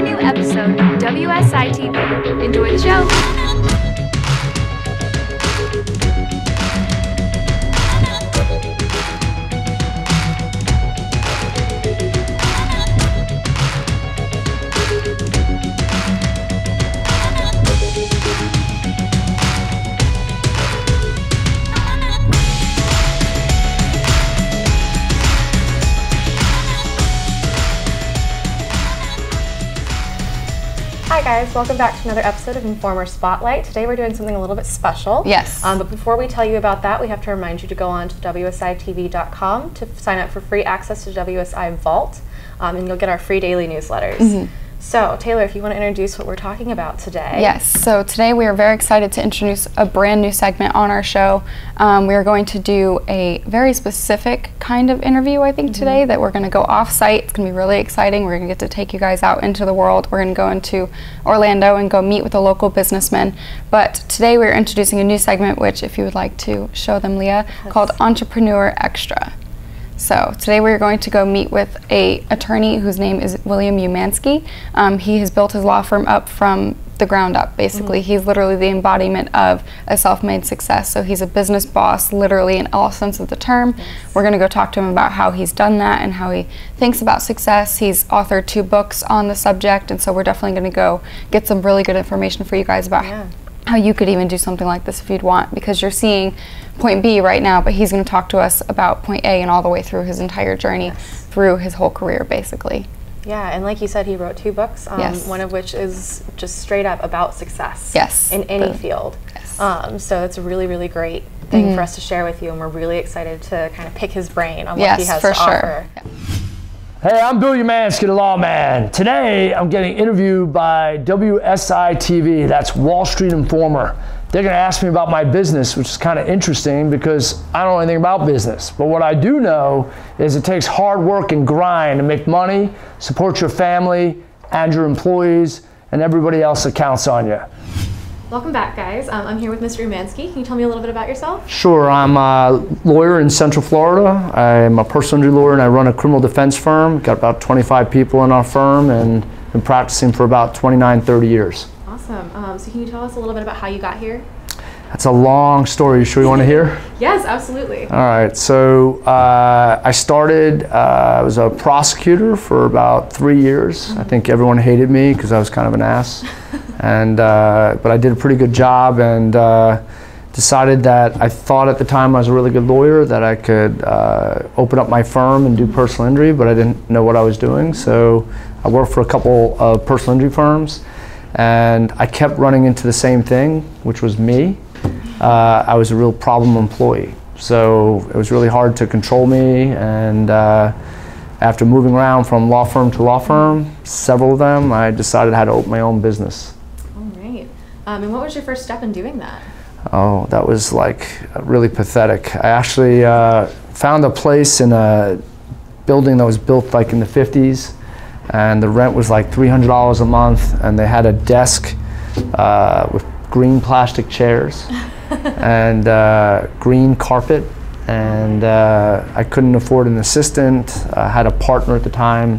brand new episode of WSI TV. Enjoy the show. Hi guys, welcome back to another episode of Informer Spotlight. Today we're doing something a little bit special. Yes. But before we tell you about that, we have to remind you to go on to WSITV.com to sign up for free access to WSI Vault, and you'll get our free daily newsletters. Mm-hmm. So, Taylor, if you want to introduce what we're talking about today. Yes, so today we are very excited to introduce a brand new segment on our show. We are going to do a very specific kind of interview, I think, today, that we're going to go off-site. It's going to be really exciting. We're going to get to take you guys out into the world. We're going to go into Orlando and go meet with a local businessman. But today we're introducing a new segment, which, if you would like to show them, Leah, called Entrepreneur Extra. So today we're going to go meet with an attorney whose name is William Umansky. He has built his law firm up from the ground up, basically. He's literally the embodiment of a self-made success. So he's a business boss, literally in all sense of the term. Yes. We're going to go talk to him about how he's done that and how he thinks about success. He's authored 2 books on the subject, and so we're definitely going to go get some really good information for you guys about how you could even do something like this if you'd want, because you're seeing point B right now, but he's going to talk to us about point A and all the way through his entire journey, through his whole career, basically. Yeah, and like you said, he wrote 2 books, one of which is just straight up about success in any field. So it's a really, really great thing for us to share with you, and we're really excited to kind of pick his brain on what he has to offer. Hey, I'm Bill Umansky, the lawman. Today, I'm getting interviewed by WSI TV, that's Wall Street Informer. They're gonna ask me about my business, which is kind of interesting because I don't know anything about business. But what I do know is it takes hard work and grind to make money, support your family and your employees and everybody else that counts on you. Welcome back, guys. I'm here with Mr. Umansky. Can you tell me a little bit about yourself? Sure. I'm a lawyer in Central Florida. I'm a personal injury lawyer and I run a criminal defense firm. Got about 25 people in our firm and been practicing for about 29, 30 years. Awesome. So can you tell us a little bit about how you got here? That's a long story. You sure you want to hear? Yes, absolutely. All right. So I started, I was a prosecutor for about 3 years. I think everyone hated me because I was kind of an ass. And but I did a pretty good job and decided that I thought at the time I was a really good lawyer, that I could open up my firm and do personal injury, but I didn't know what I was doing. So I worked for a couple of personal injury firms and I kept running into the same thing, which was me. I was a real problem employee. So it was really hard to control me, and after moving around from law firm to law firm, several of them, I decided I had to open my own business. All right. And what was your first step in doing that? Oh, that was like really pathetic. I actually found a place in a building that was built like in the 50s, and the rent was like $300 a month, and they had a desk with green plastic chairs and green carpet, and I couldn't afford an assistant. I had a partner at the time,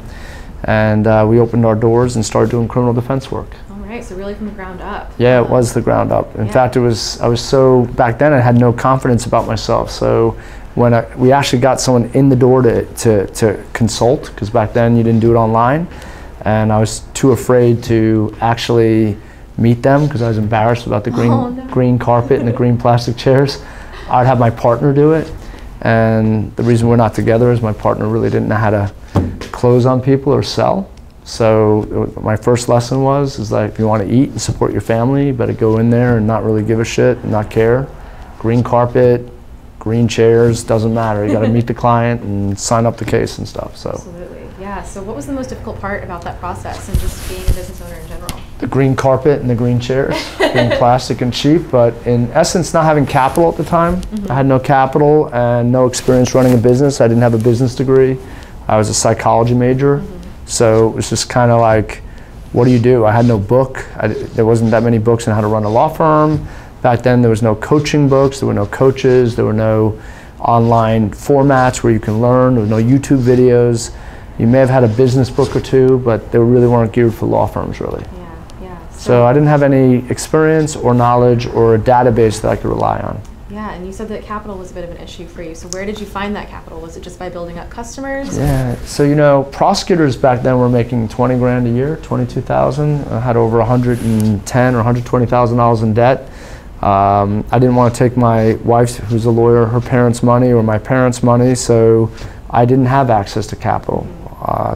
and we opened our doors and started doing criminal defense work. All right, so really from the ground up. Yeah, it was the ground up. In fact, I was so, back then I had no confidence about myself. So when we actually got someone in the door to consult, because back then you didn't do it online, and I was too afraid to actually meet them because I was embarrassed about the green carpet and the green plastic chairs. I'd have my partner do it, and the reason we're not together is my partner really didn't know how to close on people or sell. So my first lesson is like, if you want to eat and support your family, you better go in there and not really give a shit and not care. Green carpet, green chairs, doesn't matter. You got to meet the client and sign up the case and stuff. So. Absolutely. Yeah. So what was the most difficult part about that process and just being a business owner in general? The green carpet and the green chairs, being plastic and cheap, but in essence not having capital at the time. I had no capital and no experience running a business. I didn't have a business degree. I was a psychology major. So it was just kind of like, what do you do? I had no book. There wasn't that many books on how to run a law firm. Back then there was no coaching books, there were no coaches, there were no online formats where you can learn, there were no YouTube videos. You may have had a business book or two, but they really weren't geared for law firms, really. Yeah. So I didn't have any experience or knowledge or a database that I could rely on. Yeah, and you said that capital was a bit of an issue for you. So where did you find that capital? Was it just by building up customers? Yeah, so you know, prosecutors back then were making 20 grand a year, 22,000. I had over 110 or $120,000 in debt. I didn't want to take my wife's, who's a lawyer, her parents' money or my parents' money, so I didn't have access to capital.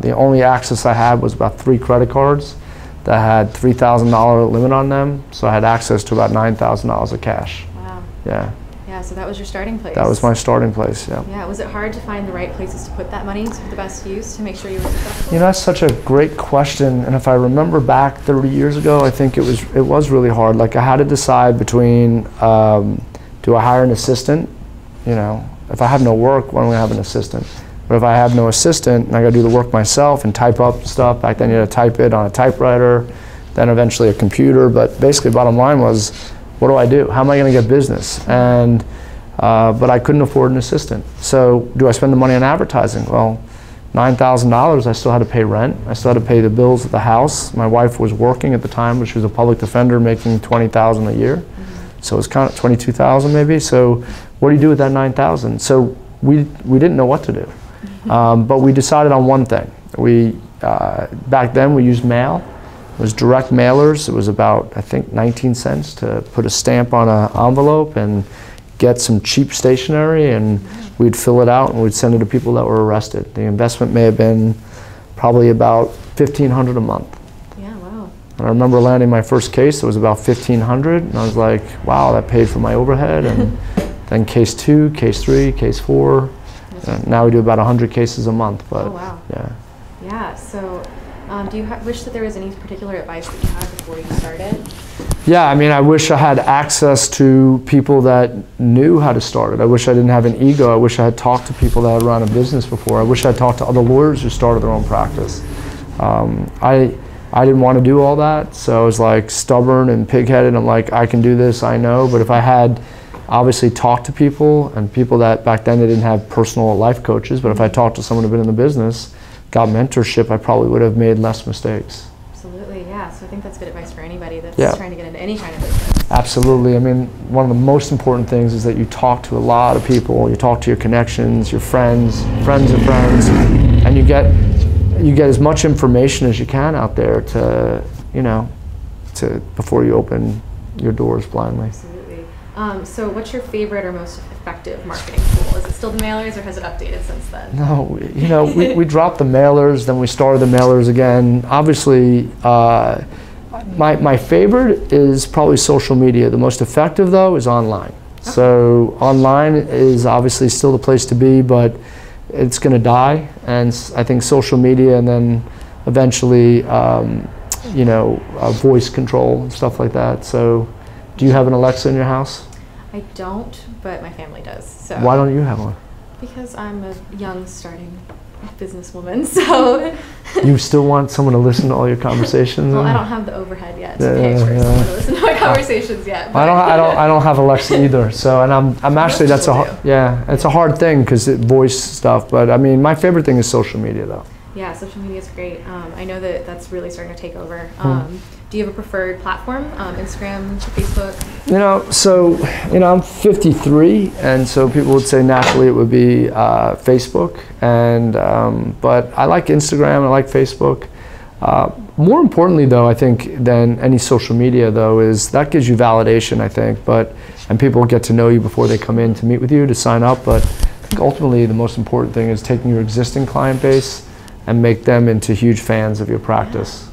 The only access I had was about 3 credit cards that had $3,000 limit on them, so I had access to about $9,000 of cash. Wow. Yeah. Yeah, so that was your starting place. That was my starting place, yeah. Yeah, was it hard to find the right places to put that money to the best use to make sure you were successful? You know, that's such a great question, and if I remember back 30 years ago, I think it was really hard. Like I had to decide between, do I hire an assistant? You know, if I have no work, why don't I have an assistant? But if I have no assistant and I gotta do the work myself and type up stuff, back then you had to type it on a typewriter, then eventually a computer, but basically bottom line was, what do I do? How am I gonna get business? And, but I couldn't afford an assistant. So do I spend the money on advertising? Well, $9,000, I still had to pay rent. I still had to pay the bills at the house. My wife was working at the time, but she was a public defender making $20,000 a year. So it was kind of $22,000 maybe. So what do you do with that $9,000? So we didn't know what to do. But we decided on one thing. Back then we used mail. It was direct mailers. It was about, I think, 19 cents to put a stamp on an envelope and get some cheap stationery, and we'd fill it out and we'd send it to people that were arrested. The investment may have been probably about $1,500 a month. Yeah, wow. And I remember landing my first case. It was about $1,500, and I was like, wow, that paid for my overhead. And then case 2, case 3, case 4. Now we do about 100 cases a month. But oh, wow. Yeah. Yeah, so do you wish that there was any particular advice that you had before you started? Yeah, I mean, I wish I had access to people that knew how to start it. I wish I didn't have an ego. I wish I had talked to people that had run a business before. I wish I had talked to other lawyers who started their own practice. I didn't want to do all that, so I was like stubborn and pig-headed. I'm like, I can do this, I know. But if I had obviously talked to people, and people that back then they didn't have personal life coaches, but if I talked to someone who'd been in the business, got mentorship, I probably would have made less mistakes. Absolutely, yeah. So I think that's good advice for anybody that's trying to get into any kind of business. Absolutely. I mean, one of the most important things is that you talk to a lot of people. You talk to your connections, your friends of friends, and you get as much information as you can out there to, you know, before you open your doors blindly. Absolutely. So what's your favorite or most effective marketing tool? Is it still the mailers, or has it updated since then? No, you know, we dropped the mailers, then we started the mailers again. Obviously, my favorite is probably social media. The most effective, though, is online. Okay. So online is obviously still the place to be, but it's going to die. And I think social media, and then eventually, you know, voice control and stuff like that. So do you have an Alexa in your house? I don't, but my family does. So. Why don't you have one? Because I'm a young, starting businesswoman, so. You still want someone to listen to all your conversations? Well, I don't have the overhead yet to pay for someone to listen to my conversations yet. But I don't have Alexa either. So, and I'm actually, it's a hard thing because it voice stuff. But I mean, my favorite thing is social media, though. Yeah, social media is great. I know that that's really starting to take over. Do you have a preferred platform? Instagram, Facebook? You know, so, you know, I'm 53, and so people would say naturally it would be Facebook, and but I like Instagram, I like Facebook. More importantly, though, I think, than any social media, though, is that gives you validation, I think, and people get to know you before they come in to meet with you, to sign up, but I think ultimately the most important thing is taking your existing client base and make them into huge fans of your practice.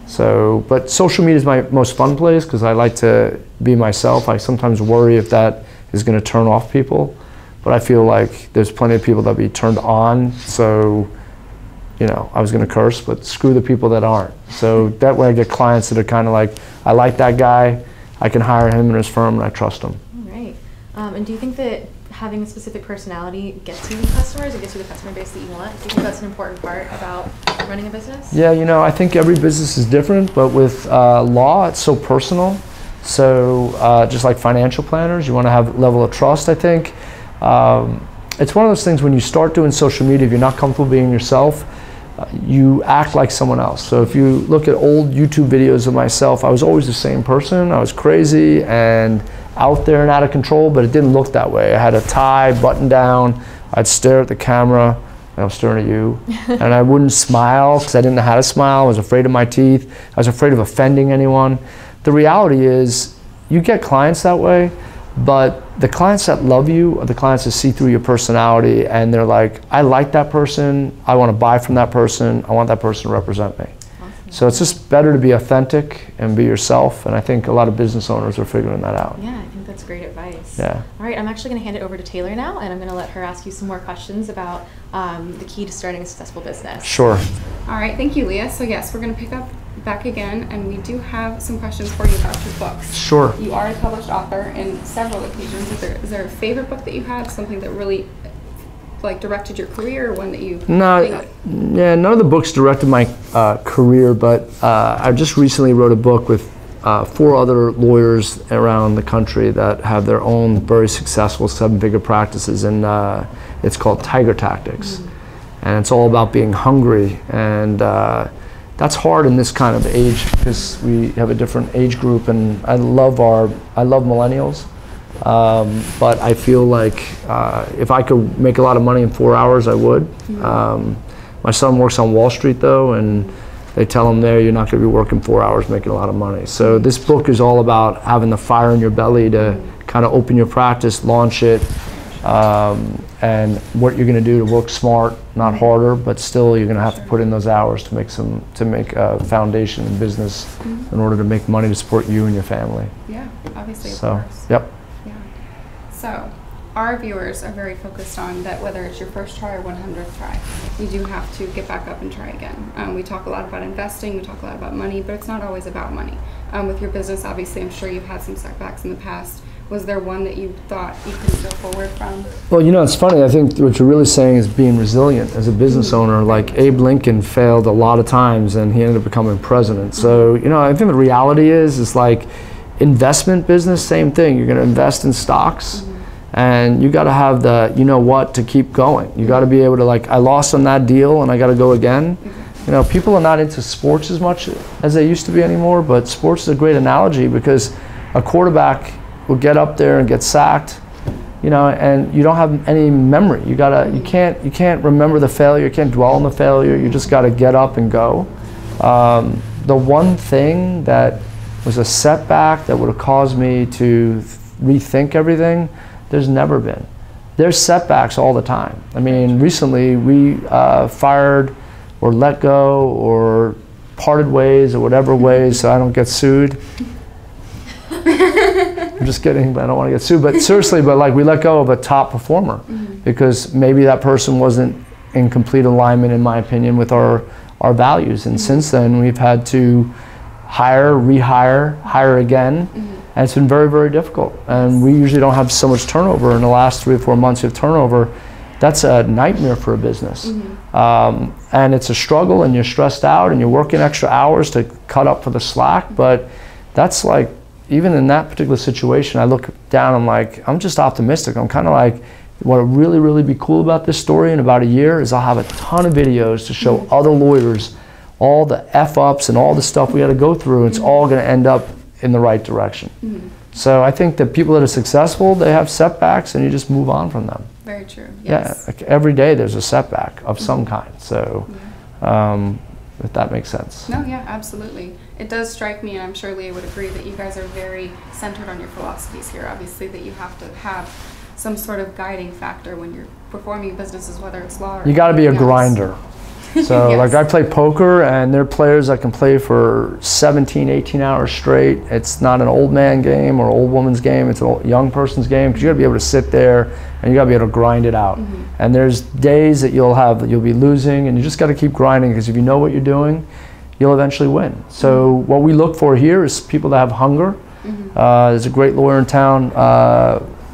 So, but social media is my most fun place because I like to be myself. I sometimes worry if that is going to turn off people, but I feel like there's plenty of people that be turned on. So, you know, I was going to curse, but screw the people that aren't. So that way I get clients that are kind of like, I like that guy, I can hire him in his firm, and I trust him. All right. And do you think that having a specific personality gets you customers, or gets you the customer base that you want? Do you think that's an important part about running a business? Yeah, you know, I think every business is different, but with law, it's so personal. So just like financial planners, you want to have a level of trust, I think. It's one of those things when you start doing social media, if you're not comfortable being yourself, you act like someone else. So if you look at old YouTube videos of myself, I was always the same person. I was crazy and out there and out of control, but it didn't look that way. I had a tie, button down, I'd stare at the camera, and I was staring at you, and I wouldn't smile because I didn't know how to smile. I was afraid of my teeth. I was afraid of offending anyone. The reality is, you get clients that way, but the clients that love you are the clients that see through your personality, and they're like, I like that person, I want to buy from that person, I want that person to represent me. Awesome. So it's just better to be authentic and be yourself, and I think a lot of business owners are figuring that out. Yeah, I think that's great advice. Yeah. All right, I'm actually going to hand it over to Taylor now, and I'm going to let her ask you some more questions about the key to starting a successful business. Sure. All right, thank you, Leah. So yes, we're going to pick up back again, and we do have some questions for you about your books. Sure. You are a published author in several occasions. Is there a favorite book that you have, something that really like directed your career, or one that you yeah, none of the books directed my career, but I just recently wrote a book with 4 other lawyers around the country that have their own very successful 7-figure practices, and it's called Tiger Tactics. Mm-hmm. And it's all about being hungry, and that's hard in this kind of age because we have a different age group, and I love millennials, but I feel like if I could make a lot of money in 4 hours, I would. Mm-hmm. My son works on Wall Street though, and they tell him there, you're not going to be working 4 hours making a lot of money. So this book is all about having the fire in your belly to kind of open your practice, launch it, and what you're going to do to work smart, not harder, but still you're going to have to put in those hours to make a foundation in business in order to make money to support you and your family. Yeah, obviously, so, of course. Yep. Yeah. So, our viewers are very focused on that whether it's your first try or 100th try, you do have to get back up and try again. We talk a lot about investing, we talk a lot about money, but it's not always about money. With your business, obviously, I'm sure you've had some setbacks in the past. Was there one that you thought you couldn't go forward from? Well, you know, it's funny. I think what you're really saying is being resilient as a business owner. Like Abe Lincoln failed a lot of times, and he ended up becoming president. So, you know, I think the reality is like investment business, same thing. You're going to invest in stocks, and you got to have the, you know what, to keep going. You got to be able to, like, I lost on that deal, and I got to go again. You know, people are not into sports as much as they used to be anymore, but sports is a great analogy because a quarterback will get up there and get sacked, you know, and you don't have any memory. You can't remember the failure. You can't dwell on the failure. You just got to get up and go. The one thing that was a setback that would have caused me to rethink everything, there's never been. There's setbacks all the time. I mean, recently we fired or let go or parted ways or whatever ways so I don't get sued. I'm just kidding, but I don't want to get sued. But seriously, but like we let go of a top performer because maybe that person wasn't in complete alignment, in my opinion, with our values. And since then, we've had to hire, rehire, hire again. And it's been very, very difficult. And we usually don't have so much turnover. In the last 3 or 4 months of turnover, that's a nightmare for a business. And it's a struggle, and you're stressed out, and you're working extra hours to cut up for the slack. But that's like, even in that particular situation, I look down, I'm like, I'm just optimistic. I'm kind of like, what would really, really be cool about this story in about a year is I'll have a ton of videos to show other lawyers all the F-ups and all the stuff we had to go through. It's all going to end up in the right direction. So I think that people that are successful, they have setbacks, and you just move on from them. Very true. Yes. Yeah, like every day there's a setback of some kind. So if that makes sense. No, yeah, absolutely. It does strike me, and I'm sure Leah would agree, that you guys are very centered on your philosophies here. Obviously, that you have to have some sort of guiding factor when you're performing businesses, whether it's law or you got to be a grinder. So like I play poker, and there are players that can play for 17, 18 hours straight. It's not an old man game or old woman's game. It's a young person's game, because you got to be able to sit there and you got to be able to grind it out. And there's days that you'll be losing, and you just got to keep grinding, because if you know what you're doing, you'll eventually win. So what we look for here is people that have hunger. There's a great lawyer in town,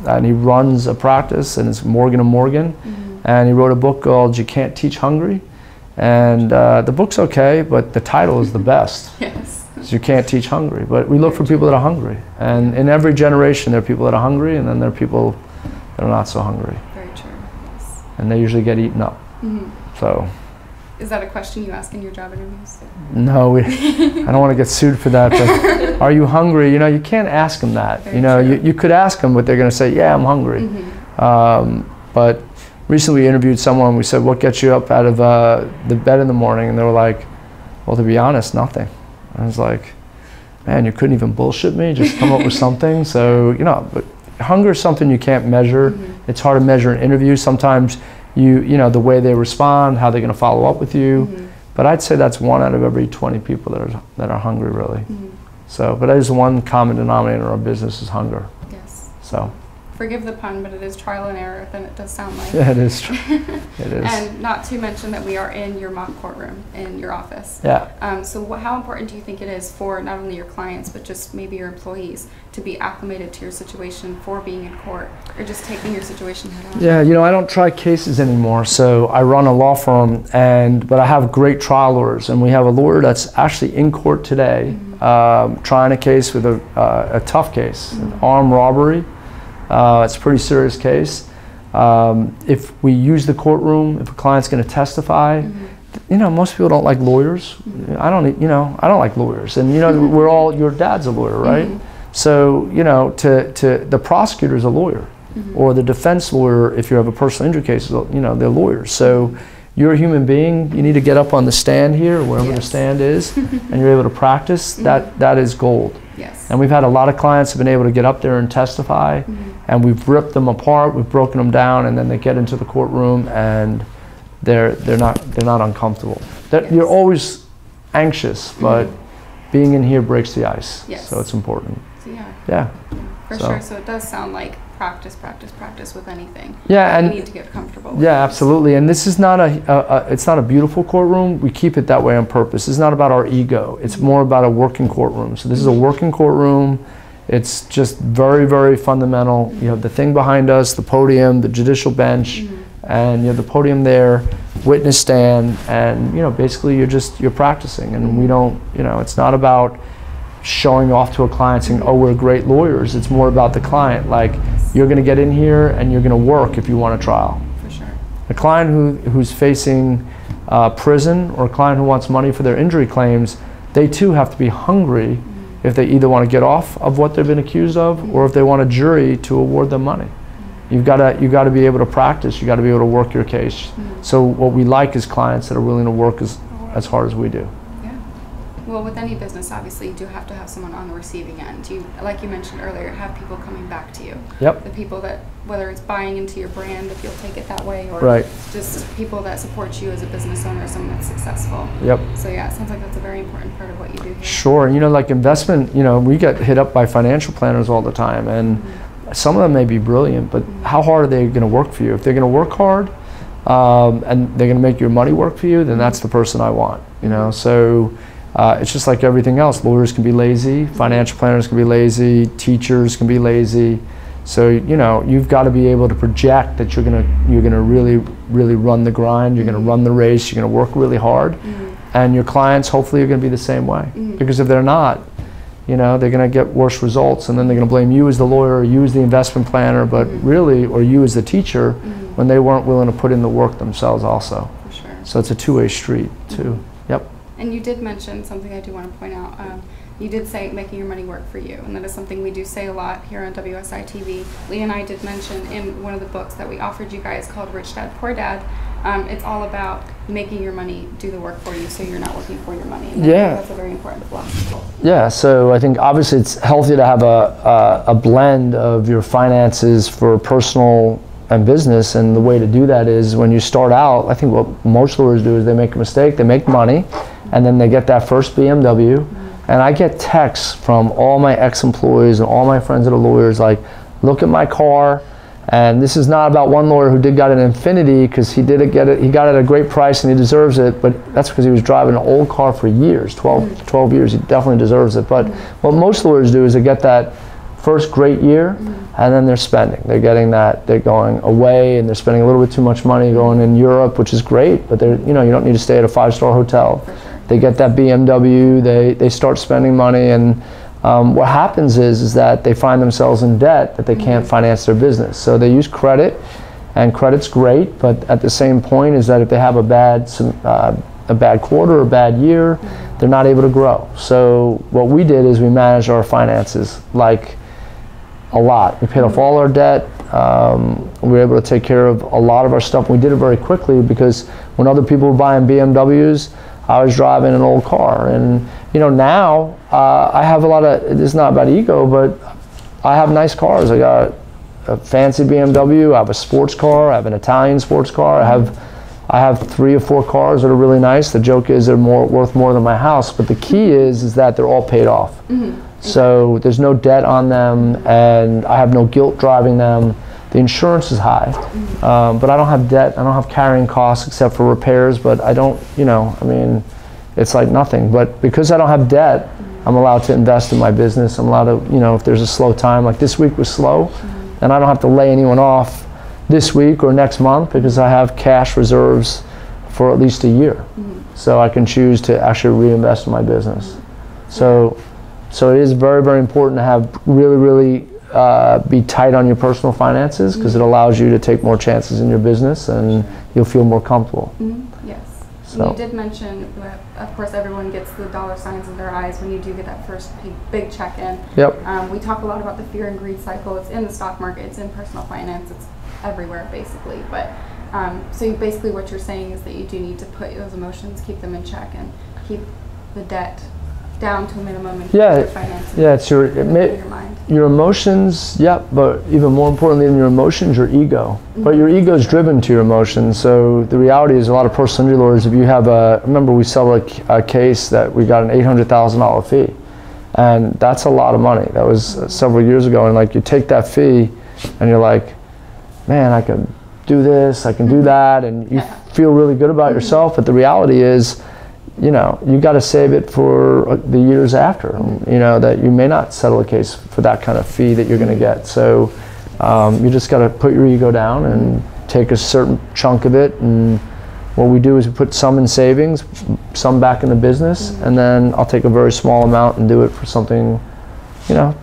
and he runs a practice, and it's Morgan & Morgan. And he wrote a book called You Can't Teach Hungry. And the book's okay, but the title is the best. Yes. So you can't teach hungry. But we look for people that are hungry. And in every generation, there are people that are hungry, and then there are people that are not so hungry. Very true. Yes. And they usually get eaten up. So. Is that a question you ask in your job interviews? No, I don't want to get sued for that, but are you hungry? You know, you can't ask them that. Very you know, true. you could ask them, but they're going to say, yeah, I'm hungry. But recently we interviewed someone, we said, what gets you up out of the bed in the morning? And they were like, well, to be honest, nothing. And I was like, man, you couldn't even bullshit me, just come up with something. So, you know, but hunger is something you can't measure. It's hard to measure in interviews. Sometimes you know, the way they respond, how they're going to follow up with you. But I'd say that's 1 out of every 20 people that are hungry, really. So, but that is one common denominator in our business is hunger. Yes. So. Forgive the pun, but it is trial and error, then it does sound like. Yeah, it is. It is. And not to mention that we are in your mock courtroom, in your office. Yeah. So how important do you think it is for not only your clients, but just maybe your employees to be acclimated to your situation for being in court, or just taking your situation head on? Yeah, you know, I don't try cases anymore, so I run a law firm, but I have great trial lawyers, and we have a lawyer that's actually in court today, trying a case with a tough case, an armed robbery. It's a pretty serious case. If we use the courtroom, if a client's going to testify, you know, most people don't like lawyers. I don't like lawyers. And, you know, your dad's a lawyer, right? So, you know, the prosecutor's a lawyer, or the defense lawyer, if you have a personal injury case, you know, they're lawyers. So you're a human being. You need to get up on the stand here, wherever the stand is, and you're able to practice. That is gold. Yes. And we've had a lot of clients who have been able to get up there and testify, and we've ripped them apart, we've broken them down, and then they get into the courtroom and they're not uncomfortable. You're always anxious, but being in here breaks the ice. Yes. So it's important. So Yeah. For sure. So it does sound like practice with anything. Yeah, and you need to get comfortable with yeah, absolutely. And this is not it's not a beautiful courtroom. We keep it that way on purpose. It's not about our ego. It's more about a working courtroom. So this is a working courtroom. It's just very, very fundamental. You have the thing behind us, the podium, the judicial bench, and you have the podium there, witness stand, and you know, basically you're practicing. And we don't, you know, it's not about showing off to a client saying, oh, we're great lawyers. It's more about the client. Like, you're going to get in here and you're going to work if you want a trial. For sure. A client who's facing prison, or a client who wants money for their injury claims, they too have to be hungry if they either want to get off of what they've been accused of, or if they want a jury to award them money. You've got to be able to practice. You've got to be able to work your case. So what we like is clients that are willing to work as hard as we do. Well, with any business, obviously, you do have to have someone on the receiving end. You, like you mentioned earlier, have people coming back to you. Yep. The people that, whether it's buying into your brand, if you'll take it that way, or just people that support you as a business owner, someone that's successful. Yep. So yeah, it sounds like that's a very important part of what you do here. Sure. You know, like investment, you know, we get hit up by financial planners all the time, and some of them may be brilliant, but how hard are they going to work for you? If they're going to work hard and they're going to make your money work for you, then that's the person I want, you know. So it's just like everything else. Lawyers can be lazy, financial planners can be lazy, teachers can be lazy. So, you know, you've got to be able to project that you're gonna really, really run the grind, you're gonna run the race, you're gonna work really hard, and your clients hopefully are gonna be the same way. Because if they're not, you know, they're gonna get worse results, and then they're gonna blame you as the lawyer, or you as the investment planner, but really, or you as the teacher, when they weren't willing to put in the work themselves also. For sure. So it's a two-way street too. Yep. And you did mention something I do want to point out. You did say making your money work for you, and that is something we do say a lot here on WSI TV. Lee and I did mention in one of the books that we offered you guys called Rich Dad, Poor Dad. It's all about making your money do the work for you, so you're not working for your money. And that's a very important philosophy. Yeah, so I think obviously it's healthy to have a blend of your finances for personal and business, and the way to do that is when you start out, I think what most lawyers do is they make a mistake, they make money, and then they get that first BMW. And I get texts from all my ex-employees and all my friends that are lawyers like, look at my car. And this is not about one lawyer who got an Infiniti because he got it at a great price and he deserves it, but that's because he was driving an old car for years, 12 years. He definitely deserves it. But what most lawyers do is they get that first great year, and then they're spending. They're getting that, they're going away, and they're spending a little bit too much money going in Europe, which is great, but you know, you don't need to stay at a 5-star hotel. They get that BMW, they start spending money, and what happens is that they find themselves in debt that they can't finance their business. So they use credit, And credit's great, but at the same point is that if they have a bad quarter or a bad year, they're not able to grow. So what we did is we managed our finances like a lot. We paid off all our debt. We were able to take care of a lot of our stuff. We did it very quickly because when other people were buying BMWs, I was driving an old car. And now I have a lot of, it's not about ego, but I have nice cars. I got a fancy BMW, I have a sports car, I have an Italian sports car, I have 3 or 4 cars that are really nice. The joke is they're worth more than my house, but the key is that they're all paid off. So there's no debt on them, and I have no guilt driving them. The insurance is high, but I don't have debt. I don't have carrying costs except for repairs, but I don't, it's like nothing. But because I don't have debt, I'm allowed to invest in my business. I'm allowed to, if there's a slow time, like this week was slow, and I don't have to lay anyone off this week or next month because I have cash reserves for at least a year. So I can choose to actually reinvest in my business. So it is very, very important to have really be tight on your personal finances because it allows you to take more chances in your business and you'll feel more comfortable. Yes. So. You did mention, of course, everyone gets the dollar signs in their eyes when you do get that first big check-in. Yep. We talk a lot about the fear and greed cycle. It's in the stock market. It's in personal finance. It's everywhere, basically. But so basically what you're saying is that you do need to put those emotions, keep them in check, and keep the debt down to a minimum and keep your finances it's your mind. Your emotions, but even more importantly than your emotions, your ego. But your ego is driven to your emotions. So the reality is a lot of personal injury lawyers, if you have remember we sell a case that we got an $800,000 fee. And that's a lot of money. That was several years ago. And like you take that fee and you're like, man, I can do this, I can do that. And you feel really good about yourself. But the reality is, you got to save it for the years after, that you may not settle a case for that kind of fee that you're going to get. So you just got to put your ego down and take a certain chunk of it. And what we do is we put some in savings, some back in the business, and then I'll take a very small amount and do it for something,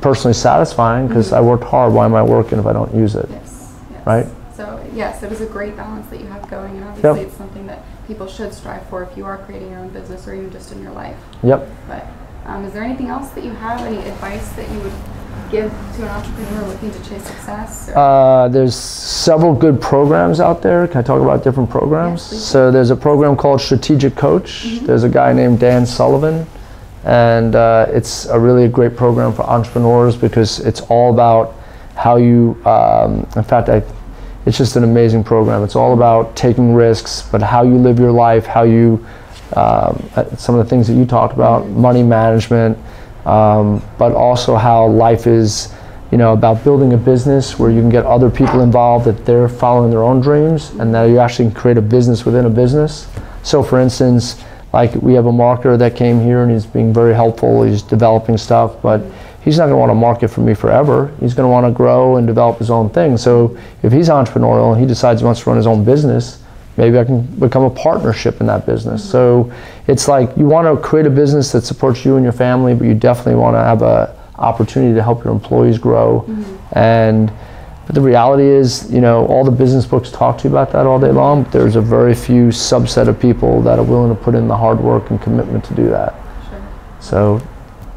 personally satisfying because I worked hard. Why am I working if I don't use it? Yes. Right? So yes, it is a great balance that you have going, and obviously it's something that people should strive for if you are creating your own business or even just in your life. Yep. But is there anything else that you have, any advice that you would give to an entrepreneur looking to chase success? There's several good programs out there. Can I talk about different programs? Yes, so there's a program called Strategic Coach. There's a guy named Dan Sullivan, and it's a great program for entrepreneurs because it's all about how you, in fact, it's just an amazing program. It's all about taking risks, but how you live your life, how you, some of the things that you talked about, money management, but also how life is, about building a business where you can get other people involved, that they're following their own dreams, and that you actually can create a business within a business. So for instance, like we have a marketer that came here and he's being very helpful, he's developing stuff, but he's not going to want to market for me forever. He's going to want to grow and develop his own thing. So if he's entrepreneurial and he decides he wants to run his own business, maybe I can become a partnership in that business. So it's like you want to create a business that supports you and your family, but you definitely want to have an opportunity to help your employees grow. But the reality is, all the business books talk to you about that all day long, but there's a very few subset of people that are willing to put in the hard work and commitment to do that. So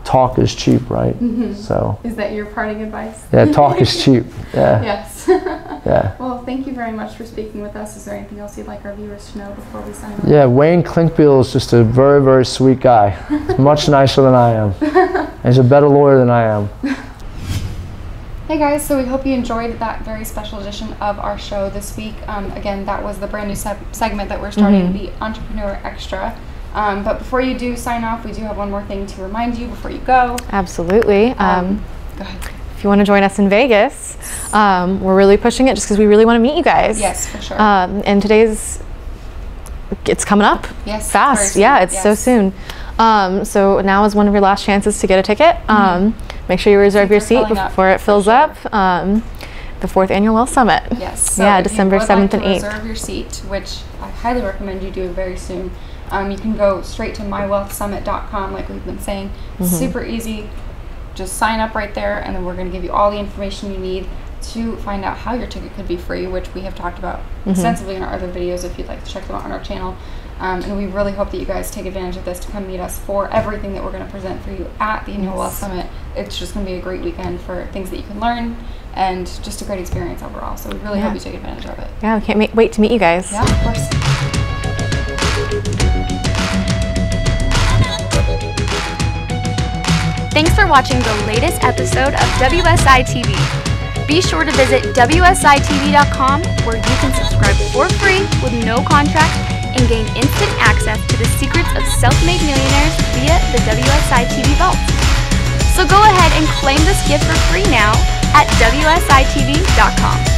talk is cheap, right? So is that your parting advice? Yeah, talk is cheap. Yeah. Yes. Yeah. Well, thank you very much for speaking with us. Is there anything else you'd like our viewers to know before we sign off? Yeah, Wayne Klinkbiel is just a very, very sweet guy. Much nicer than I am. And he's a better lawyer than I am. Hey guys, so we hope you enjoyed that very special edition of our show this week. Again, that was the brand new segment that we're starting, the Entrepreneur Extra. But before you do sign off, we do have one more thing to remind you before you go. Absolutely. Go ahead. If you want to join us in Vegas, we're really pushing it just because we really want to meet you guys. Yes, for sure. And it's coming up. Yes. Fast. Yeah, it's so soon. So now is one of your last chances to get a ticket. Make sure you reserve your seat before it fills up. The 4th Annual Wealth Summit. Yes. So yeah, December 7th and 8th. Reserve your seat, which I highly recommend you do very soon. You can go straight to mywealthsummit.com, like we've been saying. Super easy. Just sign up right there, and then we're going to give you all the information you need to find out how your ticket could be free, which we have talked about extensively in our other videos if you'd like to check them out on our channel. And we really hope that you guys take advantage of this to come meet us for everything that we're going to present for you at the Annual Wealth Summit. It's just going to be a great weekend for things that you can learn and just a great experience overall. So we really hope you take advantage of it. Yeah, we can't wait to meet you guys. Yeah, of course. Thanks for watching the latest episode of WSI TV. Be sure to visit WSITV.com where you can subscribe for free with no contract and gain instant access to the secrets of self-made millionaires via the WSI TV Vault. So go ahead and claim this gift for free now at WSITV.com.